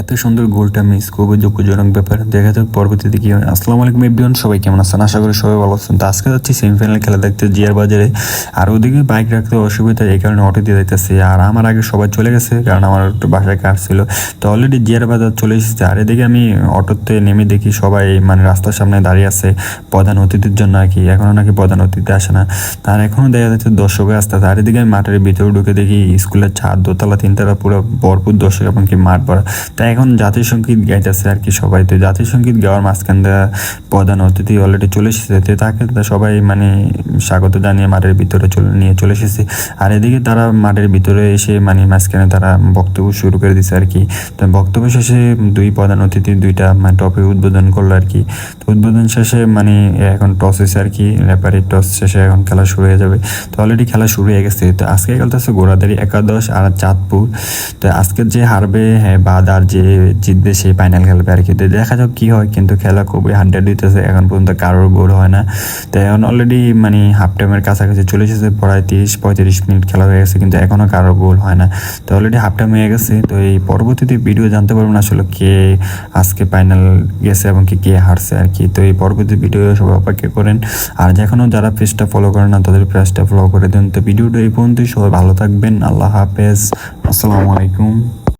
এত সুন্দর গোলটা মিস খুবই দুঃখজনক ব্যাপার। দেখা যাক পরবর্তীতে কি হয়। আসসালামু আলাইকুম এভরিওয়ান, সবাই কেমন আছেন? আশা করি সবাই ভালো আছেন। তো আজকে যাচ্ছি সেমিফাইনাল খেলা দেখতে জিয়ার বাজারে। আর ওদিকে বাইক রাখতে অসুবিধা, এই কারণে অটো দিয়ে যাইতেছি। আর আমার আগে সবাই চলে গেছে, কারণ আমার একটু বাসায় কাজ ছিল। তো অলরেডি জিয়ার বাজার চলে এসেছে। আর এদিকে আমি অটোতে নেমে দেখি সবাই মানে রাস্তার সামনে দাঁড়িয়ে আছে প্রধান অতিথির জন্য আর কি। এখনও নাকি প্রধান অতিথি আসে না, তার এখনও দেখা যাচ্ছে দর্শকে আসতে। আর এদিকে আমি মাঠের ভিতরে ঢুকে দেখি স্কুলের ছাদ, দোতলা, তিনতলা পুরো ভরপুর দর্শক, এমনকি মাঠ ভরা। তাই এখন জাতীয় সঙ্গীত গাইতেছে আর কি সবাই। তো জাতীয় সঙ্গীত গাওয়ার মাঝখান দিয়ে প্রধান অতিথি অলরেডি চলে এসেছে। তো তাকে সবাই মানে স্বাগত জানিয়ে মাঠের ভিতরে নিয়ে চলে এসেছে। আর এদিকে তারা মাঠের ভিতরে এসে মানে মাঝখানে তারা বক্তব্য শুরু করে দিছে আর কি। তো বক্তব্য শেষে দুই প্রধান অতিথি দুইটা মানে টপিক উদ্বোধন করলো আর কি। তো উদ্বোধন শেষে মানে এখন টস হয়েছে আর কি, রেফারি টস শেষে এখন খেলা শুরু হয়ে যাবে। তো অলরেডি খেলা শুরু হয়ে গেছে। তো আজকে খেলতেছে গোড়াদারি একাদশ আর চাঁদপুর। তো আজকে যে হারবে হ্যাঁ বাদ, আর যে জিতবে সে ফাইনাল খেলবে আর কি। তো দেখা যাক কি হয়, কিন্তু খেলা খুবই হাড্ডাহাড্ডি দিতেছে, এখন পর্যন্ত কারোর গোল হয় না। তো এখন অলরেডি মানে হাফ টাইমের কাছাকাছি চলে এসেছে, প্রায় 30-35 মিনিট খেলা হয়ে গেছে, কিন্তু এখনও কারোর গোল হয় না। তো অলরেডি হাফ টাইম হয়ে গেছে। তো এই পরবর্তীতে ভিডিও জানতে পারবেন আসলে কে আজকে ফাইনাল গেছে এবং কে হারছে আর কি। তো এই পরবর্তী ভিডিও সবাই অপেক্ষা করেন। আর এখনও যারা পেজটা ফলো করেন না তাদের পেজটা ফলো করে দেন। তো ভিডিওটা এই পর্যন্তই, সবাই ভালো থাকবেন। আল্লাহ হাফেজ, আসসালামু আলাইকুম।